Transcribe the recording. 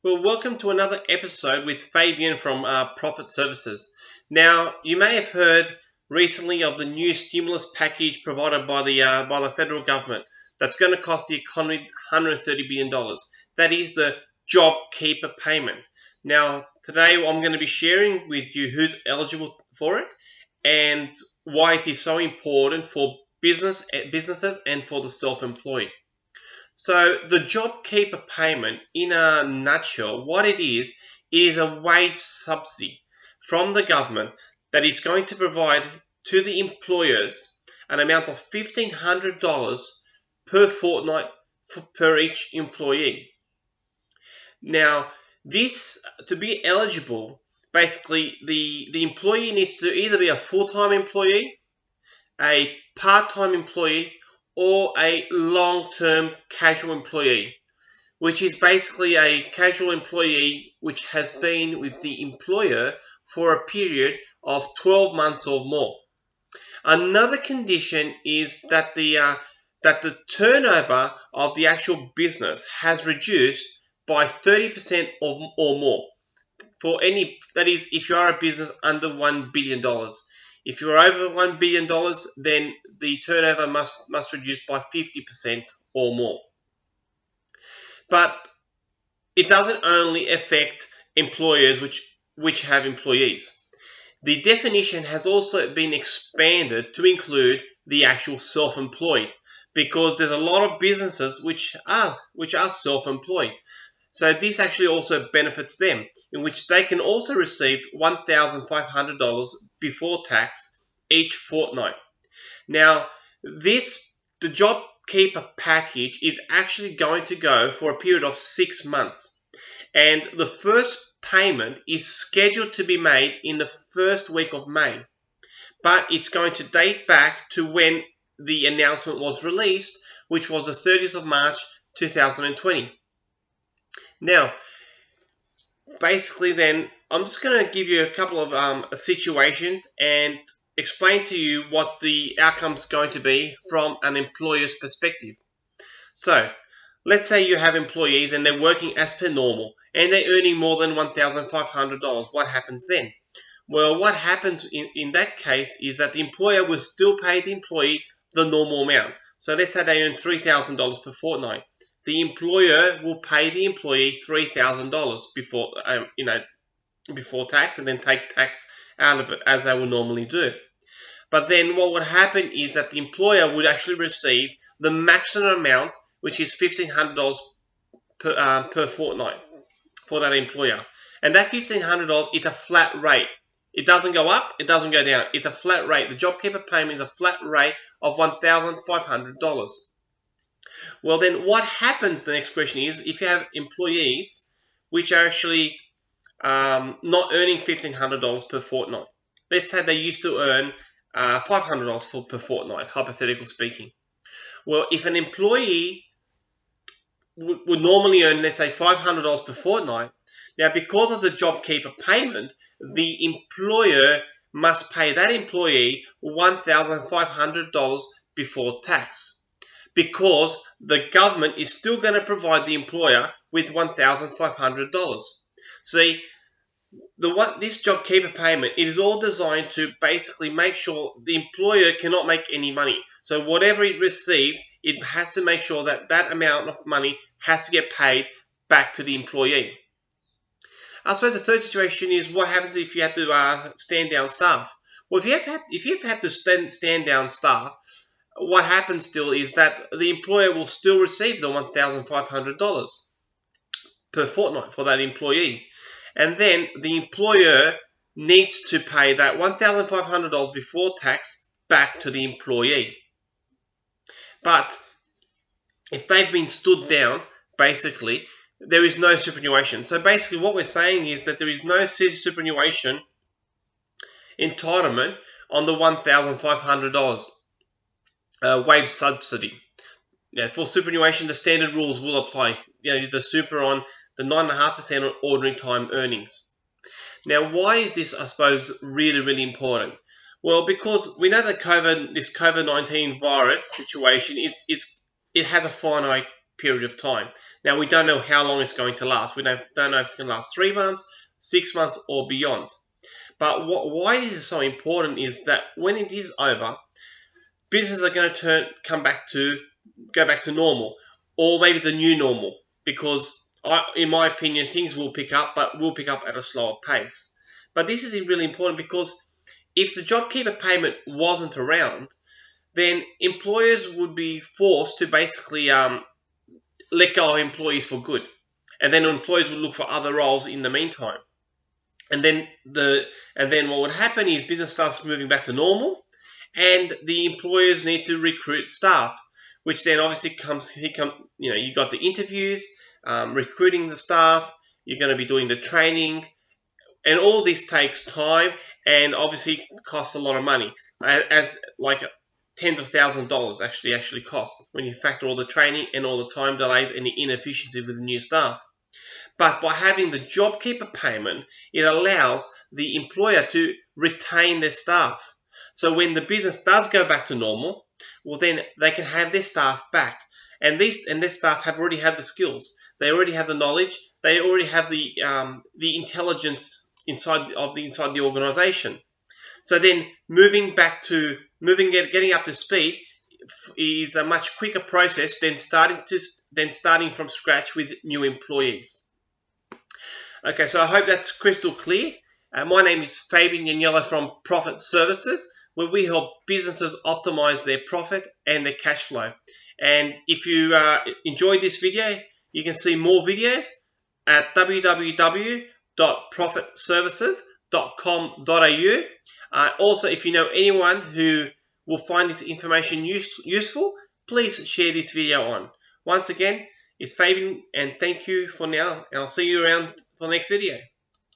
Well, welcome to another episode with Fabian from Profit Services. Now, you may have heard recently of the new stimulus package provided by the federal government that's going to cost the economy $130 billion. That is the Jobkeeper payment. Now, today I'm going to be sharing with you who's eligible for it and why it is so important for businesses and for the self-employed. So the JobKeeper payment, in a nutshell, what it is a wage subsidy from the government that is going to provide to the employers an amount of $1,500 per fortnight per each employee. Now, this, to be eligible, basically the employee needs to either be a full-time employee, a part-time employee, or a long-term casual employee, which is basically a casual employee which has been with the employer for a period of 12 months or more. Another condition is that the turnover of the actual business has reduced by 30% or more. That is, if you are a business under $1 billion. If you're over $1 billion, then the turnover must reduce by 50% or more. But it doesn't only affect employers which have employees. The definition has also been expanded to include the actual self-employed, because there's a lot of businesses which are self-employed. So this actually also benefits them, in which they can also receive $1,500 before tax each fortnight. Now, the JobKeeper package is actually going to go for a period of 6 months. And the first payment is scheduled to be made in the first week of May. But it's going to date back to when the announcement was released, which was the 30th of March 2020. Now, basically then, I'm just going to give you a couple of situations and explain to you what the outcome's going to be from an employer's perspective. So, let's say you have employees and they're working as per normal and they're earning more than $1,500. What happens then? Well, what happens in that case is that the employer will still pay the employee the normal amount. So let's say they earn $3,000 per fortnight. The employer will pay the employee $3,000 before tax, and then take tax out of it as they will normally do. But then what would happen is that the employer would actually receive the maximum amount, which is $1,500 per fortnight for that employer. And that $1,500 is a flat rate. It doesn't go up, it doesn't go down. It's a flat rate. The JobKeeper payment is a flat rate of $1,500. Well, then what happens, the next question is, if you have employees which are actually not earning $1,500 per fortnight. Let's say they used to earn $500 per fortnight, hypothetical speaking. Well, if an employee would normally earn, let's say, $500 per fortnight, now because of the JobKeeper payment, the employer must pay that employee $1,500 before tax, because the government is still going to provide the employer with $1,500. See, this JobKeeper payment, it is all designed to basically make sure the employer cannot make any money. So whatever it receives, it has to make sure that that amount of money has to get paid back to the employee. I suppose the third situation is, what happens if you have to stand down staff? Well, if you've had to stand down staff, what happens still is that the employer will still receive the $1,500 per fortnight for that employee. And then the employer needs to pay that $1,500 before tax back to the employee. But if they've been stood down, basically, there is no superannuation. So basically what we're saying is that there is no superannuation entitlement on the $1,500 wage subsidy. Now, for superannuation, the standard rules will apply. The super on the 9.5% on ordinary time earnings. Now, why is this, I suppose, really, really important? Well, because we know that this COVID-19 virus situation it has a finite period of time. Now, we don't know how long it's going to last. We don't know if it's going to last 3 months, 6 months, or beyond. But why this is so important is that when it is over, businesses are going to go back to normal, or maybe the new normal, because in my opinion, things will pick up, but will pick up at a slower pace. But this is really important because if the JobKeeper payment wasn't around, then employers would be forced to basically let go of employees for good, and then employees would look for other roles in the meantime. And then what would happen is business starts moving back to normal, and the employers need to recruit staff, which then obviously you got the interviews, recruiting the staff, you're going to be doing the training, and all this takes time and obviously costs a lot of money, as like tens of thousands of dollars actually costs when you factor all the training and all the time delays and the inefficiency with the new staff. But by having the JobKeeper payment, it allows the employer to retain their staff. So when the business does go back to normal, well, then they can have their staff back, and their staff already have the skills, they already have the knowledge, they already have the intelligence inside the organization. So then getting up to speed is a much quicker process than starting from scratch with new employees. Okay, so I hope that's crystal clear. My name is Fabian Yaniello from Profit Services, where we help businesses optimize their profit and their cash flow. And if you enjoyed this video, you can see more videos at www.profitservices.com.au. Also, if you know anyone who will find this information useful, please share this video on. Once again, it's Fabian, and thank you for now, and I'll see you around for the next video.